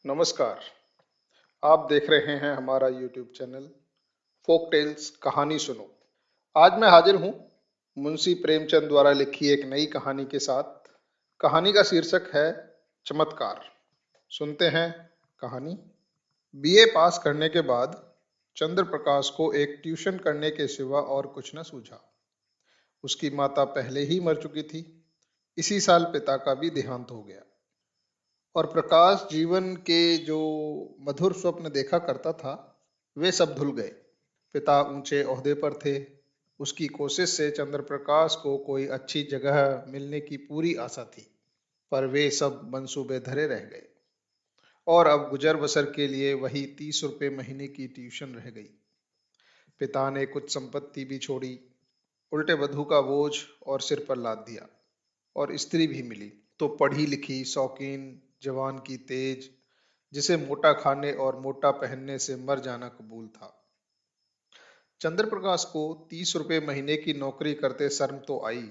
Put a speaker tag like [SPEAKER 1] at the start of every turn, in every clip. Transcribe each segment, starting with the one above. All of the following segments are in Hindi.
[SPEAKER 1] नमस्कार। आप देख रहे हैं हमारा यूट्यूब चैनल फोक टेल्स कहानी सुनो। आज मैं हाजिर हूँ मुंशी प्रेमचंद द्वारा लिखी एक नई कहानी के साथ। कहानी का शीर्षक है चमत्कार। सुनते हैं कहानी। बीए पास करने के बाद चंद्र प्रकाश को एक ट्यूशन करने के सिवा और कुछ न सूझा। उसकी माता पहले ही मर चुकी थी। इसी साल पिता का भी देहांत हो गया और प्रकाश जीवन के जो मधुर स्वप्न देखा करता था वे सब धुल गए। पिता ऊंचे ओहदे पर थे। उसकी कोशिश से चंद्र प्रकाश को कोई अच्छी जगह मिलने की पूरी आशा थी, पर वे सब मंसूबे धरे रह गए और अब गुजर बसर के लिए वही 30 रुपए महीने की ट्यूशन रह गई। पिता ने कुछ संपत्ति भी छोड़ी, उल्टे बधू का बोझ और सिर पर लाद दिया। और स्त्री भी मिली तो पढ़ी लिखी शौकीन जवान की तेज, जिसे मोटा खाने और मोटा पहनने से मर जाना कबूल था। चंद्र प्रकाश को 30 रुपए महीने की नौकरी करते शर्म तो आई,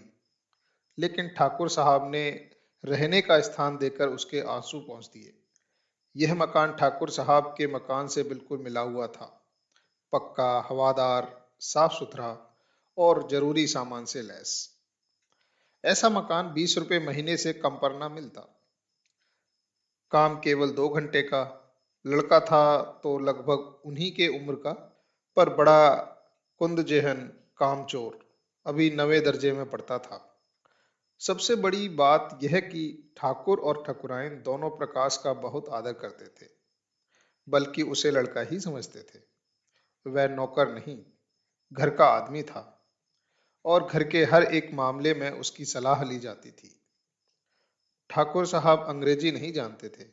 [SPEAKER 1] लेकिन ठाकुर साहब ने रहने का स्थान देकर उसके आंसू पहुंच दिए। यह मकान ठाकुर साहब के मकान से बिल्कुल मिला हुआ था, पक्का, हवादार, साफ सुथरा और जरूरी सामान से लैस। ऐसा मकान 20 रुपए महीने से कम पर ना मिलता। काम केवल 2 घंटे का। लड़का था तो लगभग उन्हीं के उम्र का, पर बड़ा कुंद जेहन कामचोर, अभी 9वें दर्जे में पढ़ता था। सबसे बड़ी बात यह कि ठाकुर और ठकुराइन दोनों प्रकाश का बहुत आदर करते थे, बल्कि उसे लड़का ही समझते थे। वह नौकर नहीं, घर का आदमी था और घर के हर एक मामले में उसकी सलाह ली जाती थी। ठाकुर साहब अंग्रेजी नहीं जानते थे।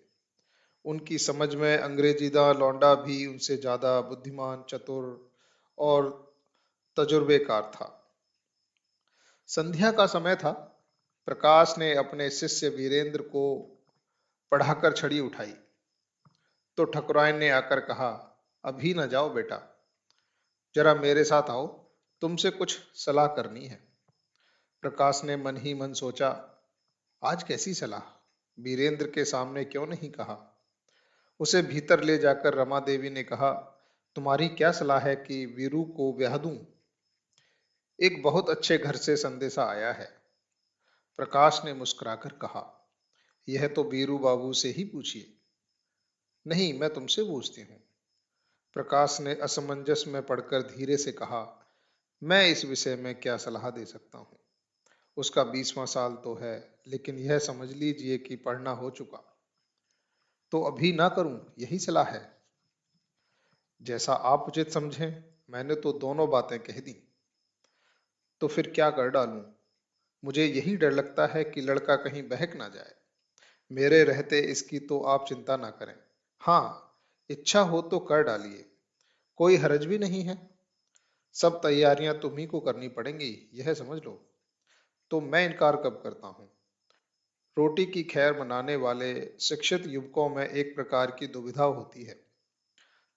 [SPEAKER 1] उनकी समझ में अंग्रेजीदा लौंडा भी उनसे ज्यादा बुद्धिमान, चतुर और तजुर्बेकार था। संध्या का समय था। प्रकाश ने अपने शिष्य वीरेंद्र को पढ़ाकर छड़ी उठाई तो ठकुराइन ने आकर कहा, अभी न जाओ बेटा, जरा मेरे साथ आओ, तुमसे कुछ सलाह करनी है। प्रकाश ने मन ही मन सोचा, आज कैसी सलाह, वीरेंद्र के सामने क्यों नहीं कहा। उसे भीतर ले जाकर रमा देवी ने कहा, तुम्हारी क्या सलाह है कि वीरू को ब्याह दूं? एक बहुत अच्छे घर से संदेशा आया है। प्रकाश ने मुस्कुराकर कहा, यह तो वीरू बाबू से ही पूछिए। नहीं, मैं तुमसे पूछती हूँ। प्रकाश ने असमंजस में पड़कर धीरे से कहा, मैं इस विषय में क्या सलाह दे सकता हूँ। उसका 20वां साल तो है, लेकिन यह समझ लीजिए कि पढ़ना हो चुका। तो अभी ना करूं, यही सलाह है। जैसा आप उचित समझें। मैंने तो दोनों बातें कह दी। तो फिर क्या कर डालूं? मुझे यही डर लगता है कि लड़का कहीं बहक ना जाए। मेरे रहते इसकी तो आप चिंता ना करें। हाँ, इच्छा हो तो कर डालिए, कोई हर्ज भी नहीं है। सब तैयारियां तुम्ही को करनी पड़ेंगी, यह समझ लो। तो मैं इनकार कब करता हूँ। रोटी की खैर मनाने वाले शिक्षित युवकों में एक प्रकार की दुविधा होती है,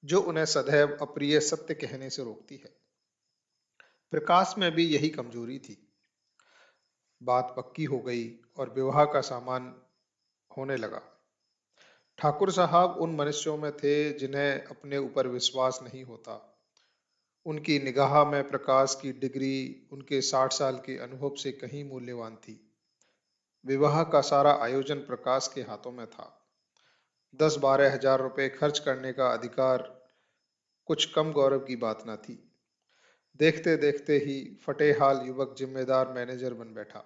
[SPEAKER 1] जो उन्हें सदैव अप्रिय सत्य कहने से रोकती है। प्रकाश में भी यही कमजोरी थी। बात पक्की हो गई और विवाह का सामान होने लगा। ठाकुर साहब उन मनुष्यों में थे जिन्हें अपने ऊपर विश्वास नहीं होता। उनकी निगाह में प्रकाश की डिग्री उनके 60 साल के अनुभव से कहीं मूल्यवान थी। विवाह का सारा आयोजन प्रकाश के हाथों में था। 10-12 हजार रुपए खर्च करने का अधिकार कुछ कम गौरव की बात न थी। देखते देखते ही फटेहाल युवक जिम्मेदार मैनेजर बन बैठा।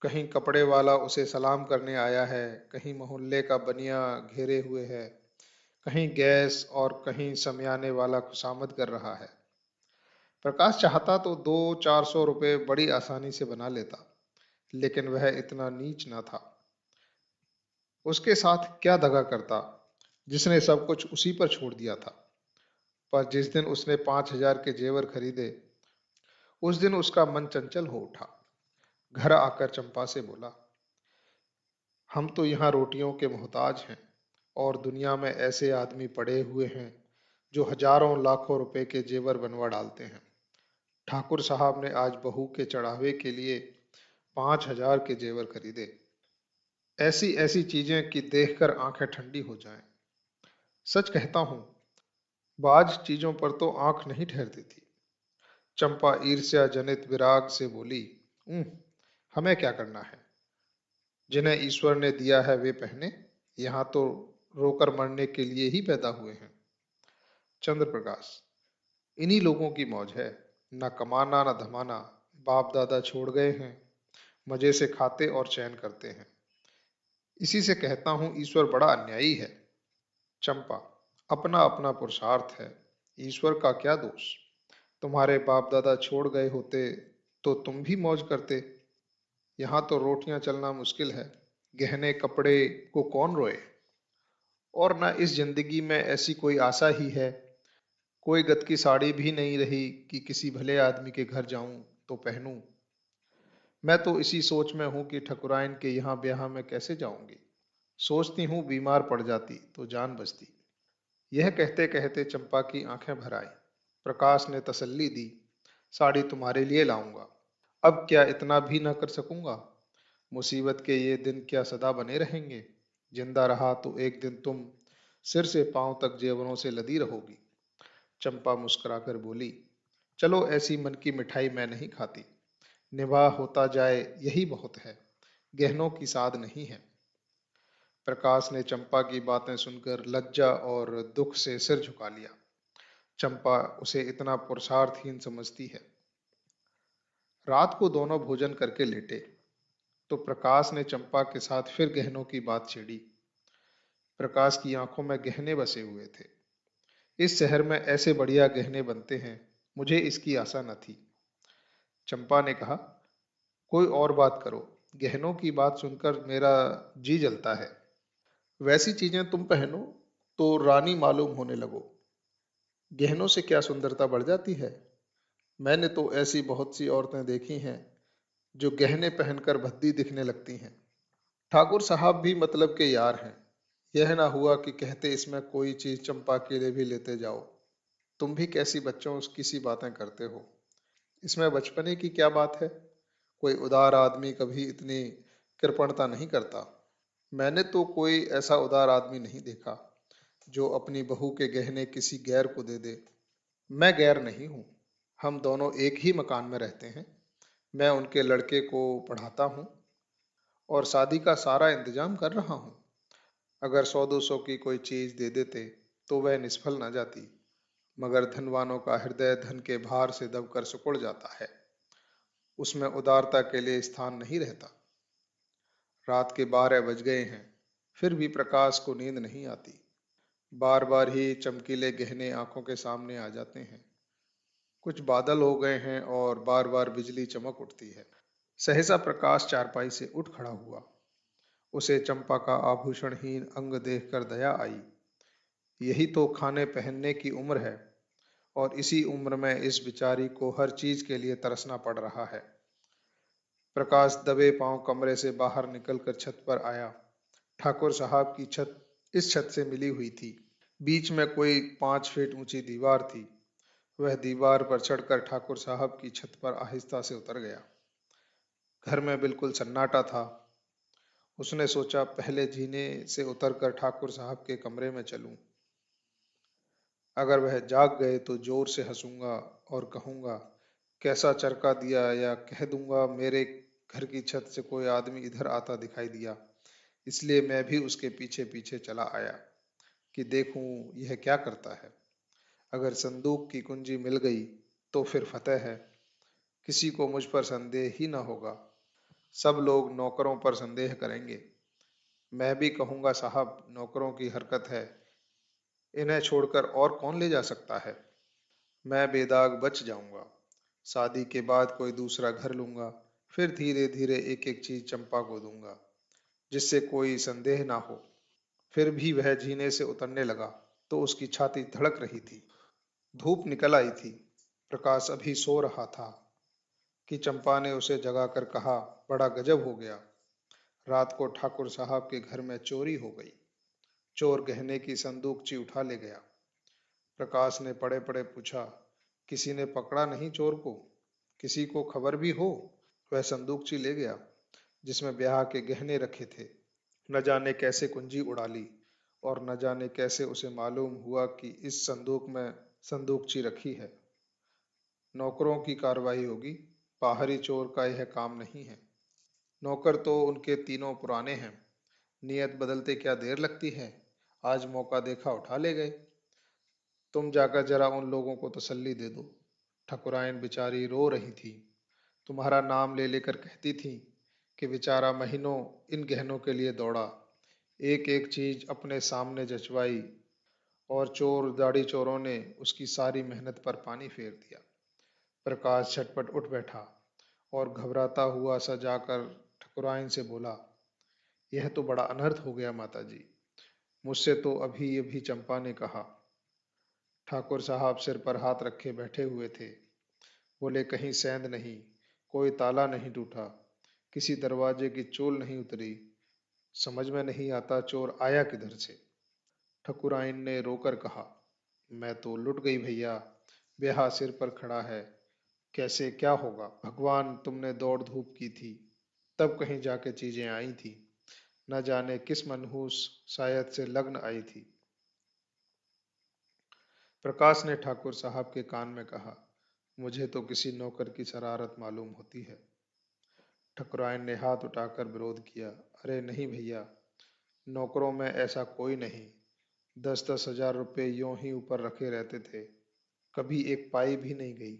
[SPEAKER 1] कहीं कपड़े वाला उसे सलाम करने आया है, कहीं मोहल्ले का बनिया घेरे हुए है, कहीं गैस और कहीं शमियाने वाला खुशामद कर रहा है। प्रकाश चाहता तो 200-400 रुपए बड़ी आसानी से बना लेता, लेकिन वह इतना नीच न था। उसके साथ क्या दगा करता, जिसने सब कुछ उसी पर छोड़ दिया था। पर जिस दिन उसने 5 हजार के जेवर खरीदे, उस दिन उसका मन चंचल हो उठा। घर आकर चंपा से बोला, हम तो यहाँ रोटियों के मोहताज हैं और दुनिया में ऐसे आदमी पड़े हुए हैं जो हजारों लाखों रुपए के जेवर बनवा डालते हैं। ठाकुर साहब ने आज बहू के चढ़ावे के लिए 5 हजार के जेवर खरीदे। ऐसी ऐसी चीजें कि देखकर आंखें ठंडी हो जाएं। सच कहता हूँ, बाज चीजों पर तो आंख नहीं ठहरती थी। चंपा ईर्ष्या जनित विराग से बोली, "उम, हमें क्या करना है? जिन्हें ईश्वर ने दिया है वे पहने, यहाँ तो रोकर मरने के लिए ही पैदा हुए हैं।" चंद्र प्रकाश, इन्हीं लोगों की मौज है, न कमाना न धमाना, बाप दादा छोड़ गए हैं, मजे से खाते और चैन करते हैं। इसी से कहता हूँ ईश्वर बड़ा अन्यायी है। चंपा, अपना अपना पुरुषार्थ है, ईश्वर का क्या दोष? तुम्हारे बाप दादा छोड़ गए होते तो तुम भी मौज करते। यहाँ तो रोटियां चलना मुश्किल है, गहने कपड़े को कौन रोए? और न इस जिंदगी में ऐसी कोई आशा ही है, कोई गत की साड़ी भी नहीं रही कि किसी भले आदमी के घर जाऊं तो पहनूं। मैं तो इसी सोच में हूं कि ठकुराइन के यहाँ ब्याह में कैसे जाऊंगी। सोचती हूँ बीमार पड़ जाती तो जान बचती। यह कहते कहते चंपा की आंखें भर आई। प्रकाश ने तसल्ली दी, साड़ी तुम्हारे लिए लाऊंगा। अब क्या इतना भी न कर सकूंगा? मुसीबत के ये दिन क्या सदा बने रहेंगे? जिंदा रहा तो एक दिन तुम सिर से पांव तक जेवरों से लदी रहोगी। चंपा मुस्कुराकर बोली, चलो ऐसी मन की मिठाई मैं नहीं खाती। निवाह होता जाए यही बहुत है, गहनों की साध नहीं है। प्रकाश ने चंपा की बातें सुनकर लज्जा और दुख से सिर झुका लिया। चंपा उसे इतना पुरुषार्थहीन समझती है। रात को दोनों भोजन करके लेटे तो प्रकाश ने चंपा के साथ फिर गहनों की बात छेड़ी। प्रकाश की आंखों में गहने बसे हुए थे। इस शहर में ऐसे बढ़िया गहने बनते हैं, मुझे इसकी आशा न थी। चंपा ने कहा, कोई और बात करो, गहनों की बात सुनकर मेरा जी जलता है। वैसी चीजें तुम पहनो तो रानी मालूम होने लगो। गहनों से क्या सुंदरता बढ़ जाती है? मैंने तो ऐसी बहुत सी औरतें देखी हैं जो गहने पहनकर भद्दी दिखने लगती हैं। ठाकुर साहब भी मतलब के यार हैं। यह ना हुआ कि कहते इसमें कोई चीज चंपा के लिए भी लेते जाओ। तुम भी कैसी बच्चों की सी बातें करते हो। इसमें बचपने की क्या बात है? कोई उदार आदमी कभी इतनी कृपणता नहीं करता। मैंने तो कोई ऐसा उदार आदमी नहीं देखा जो अपनी बहू के गहने किसी गैर को दे दे। मैं गैर नहीं हूँ, हम दोनों एक ही मकान में रहते हैं। मैं उनके लड़के को पढ़ाता हूँ और शादी का सारा इंतजाम कर रहा हूँ। अगर 100-200 की कोई चीज दे देते तो वह निष्फल न जाती, मगर धनवानों का हृदय धन के भार से दबकर सिकुड़ जाता है, उसमें उदारता के लिए स्थान नहीं रहता। रात के 12 बज गए हैं, फिर भी प्रकाश को नींद नहीं आती। बार बार ही चमकीले गहने आंखों के सामने आ जाते हैं। कुछ बादल हो गए हैं और बार बार बिजली चमक उठती है। सहसा प्रकाश चारपाई से उठ खड़ा हुआ। उसे चंपा का आभूषणहीन अंग देखकर दया आई। यही तो खाने पहनने की उम्र है और इसी उम्र में इस बिचारी को हर चीज के लिए तरसना पड़ रहा है। प्रकाश दबे पांव कमरे से बाहर निकलकर छत पर आया। ठाकुर साहब की छत इस छत से मिली हुई थी। बीच में कोई 5 फीट ऊंची दीवार थी। वह दीवार पर चढ़कर ठाकुर साहब की छत पर आहिस्ता से उतर गया। घर में बिल्कुल सन्नाटा था। उसने सोचा पहले जीने से उतरकर ठाकुर साहब के कमरे में चलूं। अगर वह जाग गए तो जोर से हंसूंगा और कहूंगा, कैसा चरका दिया, या कह दूंगा मेरे घर की छत से कोई आदमी इधर आता दिखाई दिया, इसलिए मैं भी उसके पीछे पीछे चला आया कि देखूं यह क्या करता है। अगर संदूक की कुंजी मिल गई तो फिर फतेह है, किसी को मुझ पर संदेह ही न होगा। सब लोग नौकरों पर संदेह करेंगे। मैं भी कहूंगा, साहब नौकरों की हरकत है, इन्हें छोड़कर और कौन ले जा सकता है। मैं बेदाग बच जाऊंगा। शादी के बाद कोई दूसरा घर लूंगा, फिर धीरे धीरे एक एक चीज चंपा को दूंगा, जिससे कोई संदेह ना हो। फिर भी वह जीने से उतरने लगा तो उसकी छाती धड़क रही थी। धूप निकल आई थी। प्रकाश अभी सो रहा था कि चंपा ने उसे जगाकर कहा, बड़ा गजब हो गया, रात को ठाकुर साहब के घर में चोरी हो गई। चोर गहने की संदूकची उठा ले गया। प्रकाश ने पड़े पड़े पूछा, किसी ने पकड़ा नहीं चोर को? किसी को खबर भी हो? वह संदूकची ले गया जिसमें ब्याह के गहने रखे थे। न जाने कैसे कुंजी उड़ा ली और न जाने कैसे उसे मालूम हुआ कि इस संदूक में संदूकची रखी है। नौकरों की कार्रवाई होगी, बाहरी चोर का यह काम नहीं है। नौकर तो उनके तीनों पुराने हैं, नियत बदलते क्या देर लगती है। आज मौका देखा उठा ले गए। तुम जाकर जरा उन लोगों को तसल्ली दे दो। ठकुराइन बेचारी रो रही थी, तुम्हारा नाम ले लेकर कहती थी कि बेचारा महीनों इन गहनों के लिए दौड़ा, एक एक चीज अपने सामने जचवाई, और चोर दाढ़ी चोरों ने उसकी सारी मेहनत पर पानी फेर दिया। प्रकाश झटपट उठ बैठा और घबराता हुआ सा जाकर ठकुराइन से बोला, यह तो बड़ा अनर्थ हो गया माता जी, मुझसे तो अभी अभी चंपा ने कहा। ठाकुर साहब सिर पर हाथ रखे बैठे हुए थे। बोले, कहीं सेंध नहीं, कोई ताला नहीं टूटा, किसी दरवाजे की चोल नहीं उतरी, समझ में नहीं आता चोर आया किधर से। ठकुराइन ने रोकर कहा, मैं तो लुट गई भैया, ब्याह सिर पर खड़ा है, कैसे क्या होगा। भगवान, तुमने दौड़ धूप की थी, तब कहीं जाके चीजें आई थी, न जाने किस मनहूस शायद से लग्न आई थी। प्रकाश ने ठाकुर साहब के कान में कहा, मुझे तो किसी नौकर की शरारत मालूम होती है। ठकुराइन ने हाथ उठाकर विरोध किया, अरे नहीं भैया, नौकरों में ऐसा कोई नहीं, 10-10 हजार रुपये यों ही ऊपर रखे रहते थे, कभी एक पाई भी नहीं गई।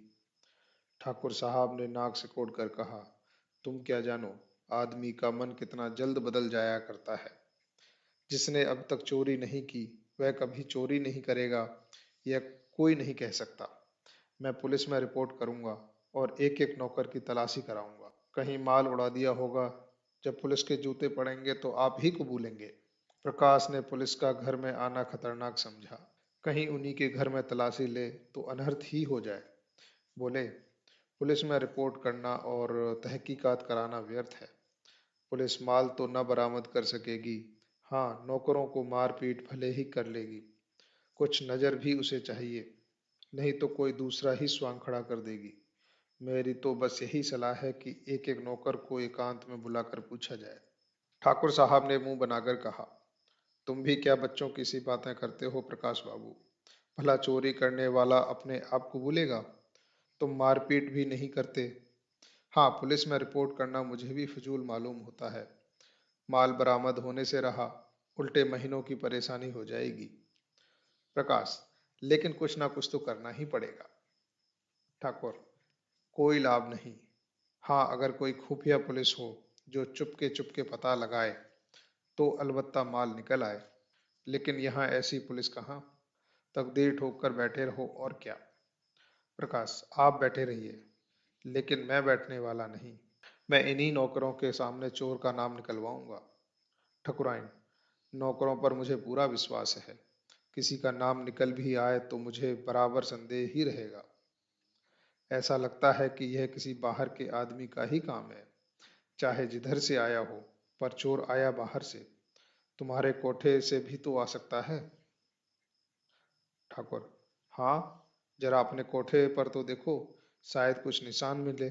[SPEAKER 1] ठाकुर साहब ने नाक सिकोड़ कर कहा, तुम क्या जानो, आदमी का मन कितना जल्द बदल जाया करता है। जिसने अब तक चोरी नहीं की वह कभी चोरी नहीं करेगा, यह कोई नहीं कह सकता। मैं पुलिस में रिपोर्ट करूंगा और एक एक नौकर की तलाशी कराऊंगा, कहीं माल उड़ा दिया होगा। जब पुलिस के जूते पड़ेंगे तो आप ही कबूलेंगे। प्रकाश ने पुलिस का घर में आना खतरनाक समझा, कहीं उन्हीं के घर में तलाशी ले तो अनर्थ ही हो जाए। बोले, पुलिस में रिपोर्ट करना और तहकीकात कराना व्यर्थ है। पुलिस माल तो न बरामद कर सकेगी, हाँ नौकरों को मार पीट भले ही कर लेगी, कुछ नजर भी उसे चाहिए, नहीं तो कोई दूसरा ही स्वांग खड़ा कर देगी। मेरी तो बस यही सलाह है कि एक एक नौकर को एकांत में बुलाकर पूछा जाए। ठाकुर साहब ने मुंह बनाकर कहा, तुम भी क्या बच्चों की सी बातें करते हो प्रकाश बाबू। भला चोरी करने वाला अपने आप को भूलेगा। तुम मारपीट भी नहीं करते। हाँ, पुलिस में रिपोर्ट करना मुझे भी फजूल मालूम होता है। माल बरामद होने से रहा, उल्टे महीनों की परेशानी हो जाएगी। प्रकाश, लेकिन कुछ ना कुछ तो करना ही पड़ेगा। ठाकुर, कोई लाभ नहीं। हाँ, अगर कोई खुफिया पुलिस हो जो चुपके पता लगाए तो अलबत्ता माल निकल आए, लेकिन यहाँ ऐसी पुलिस कहाँ। तकदीर ठोक कर बैठे रहो और क्या। प्रकाश, आप बैठे रहिए, लेकिन मैं बैठने वाला नहीं। मैं इन्हीं नौकरों के सामने चोर का नाम निकलवाऊंगा। ठकुराइन, नौकरों पर मुझे पूरा विश्वास है, किसी का नाम निकल भी आए तो मुझे बराबर संदेह ही रहेगा। ऐसा लगता है कि यह किसी बाहर के आदमी का ही काम है, चाहे जिधर से आया हो, पर चोर आया बाहर से, तुम्हारे कोठे से भी तो आ सकता है। ठाकुर, हाँ, जरा अपने कोठे पर तो देखो, शायद कुछ निशान मिले।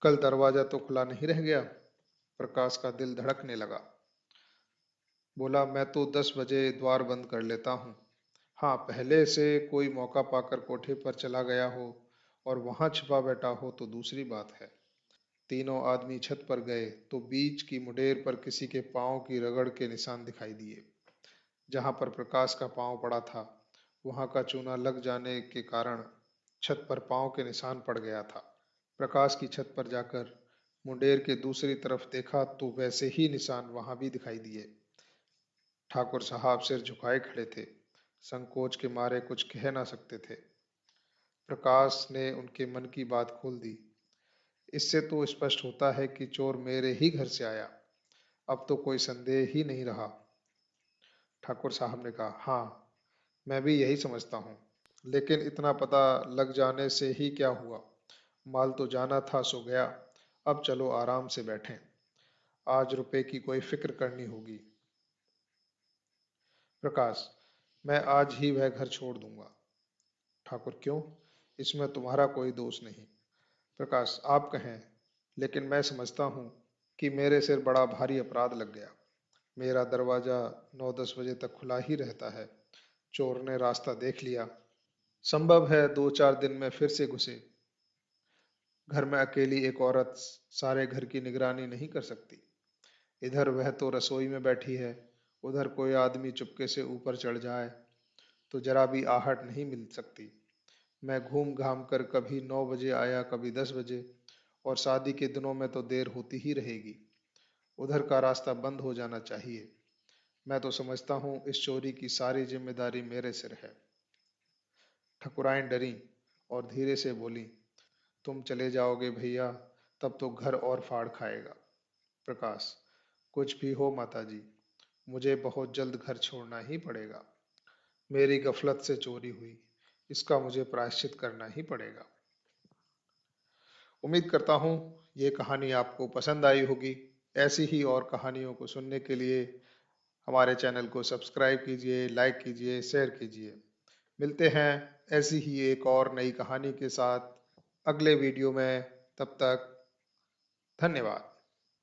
[SPEAKER 1] कल दरवाजा तो खुला नहीं रह गया। प्रकाश का दिल धड़कने लगा। बोला, मैं तो 10 बजे द्वार बंद कर लेता हूँ। हाँ, पहले से कोई मौका पाकर कोठे पर चला गया हो और वहां छिपा बैठा हो तो दूसरी बात है। तीनों आदमी छत पर गए तो बीच की मुडेर पर किसी के पांव की रगड़ के निशान दिखाई दिए। जहां पर प्रकाश का पांव पड़ा था, वहां का चूना लग जाने के कारण छत पर पांव के निशान पड़ गया था। प्रकाश की छत पर जाकर मुंडेर के दूसरी तरफ देखा तो वैसे ही निशान वहां भी दिखाई दिए। ठाकुर साहब सिर झुकाए खड़े थे, संकोच के मारे कुछ कह ना सकते थे। प्रकाश ने उनके मन की बात खोल दी। इससे तो स्पष्ट होता है कि चोर मेरे ही घर से आया, अब तो कोई संदेह ही नहीं रहा। ठाकुर साहब ने कहा, हाँ, मैं भी यही समझता हूँ, लेकिन इतना पता लग जाने से ही क्या हुआ, माल तो जाना था सो गया। अब चलो आराम से बैठें, आज रुपए की कोई फिक्र करनी होगी। प्रकाश, मैं आज ही वह घर छोड़ दूंगा। ठाकुर, क्यों, इसमें तुम्हारा कोई दोष नहीं। प्रकाश, आप कहें, लेकिन मैं समझता हूँ कि मेरे सिर बड़ा भारी अपराध लग गया। मेरा दरवाजा 9-10 बजे तक खुला ही रहता है। चोर ने रास्ता देख लिया। संभव है 2-4 दिन में फिर से घुसे। घर में अकेली एक औरत सारे घर की निगरानी नहीं कर सकती। इधर वह तो रसोई में बैठी है, उधर कोई आदमी चुपके से ऊपर चढ़ जाए तो जरा भी आहट नहीं मिल सकती। मैं घूम घाम कर कभी 9 बजे आया, कभी 10 बजे, और शादी के दिनों में तो देर होती ही रहेगी। उधर का रास्ता बंद हो जाना चाहिए। मैं तो समझता हूँ इस चोरी की सारी जिम्मेदारी मेरे सिर है। ठकुराइन डरी और धीरे से बोली, तुम चले जाओगे भैया, तब तो घर और फाड़ खाएगा। प्रकाश, कुछ भी हो माताजी, मुझे बहुत जल्द घर छोड़ना ही पड़ेगा। मेरी गफलत से चोरी हुई, इसका मुझे प्रायश्चित करना ही पड़ेगा। उम्मीद करता हूँ ये कहानी आपको पसंद आई होगी। ऐसी ही और कहानियों को सुनने के लिए हमारे चैनल को सब्सक्राइब कीजिए, लाइक कीजिए, शेयर कीजिए। मिलते हैं ऐसी ही एक और नई कहानी के साथ अगले वीडियो में। तब तक धन्यवाद।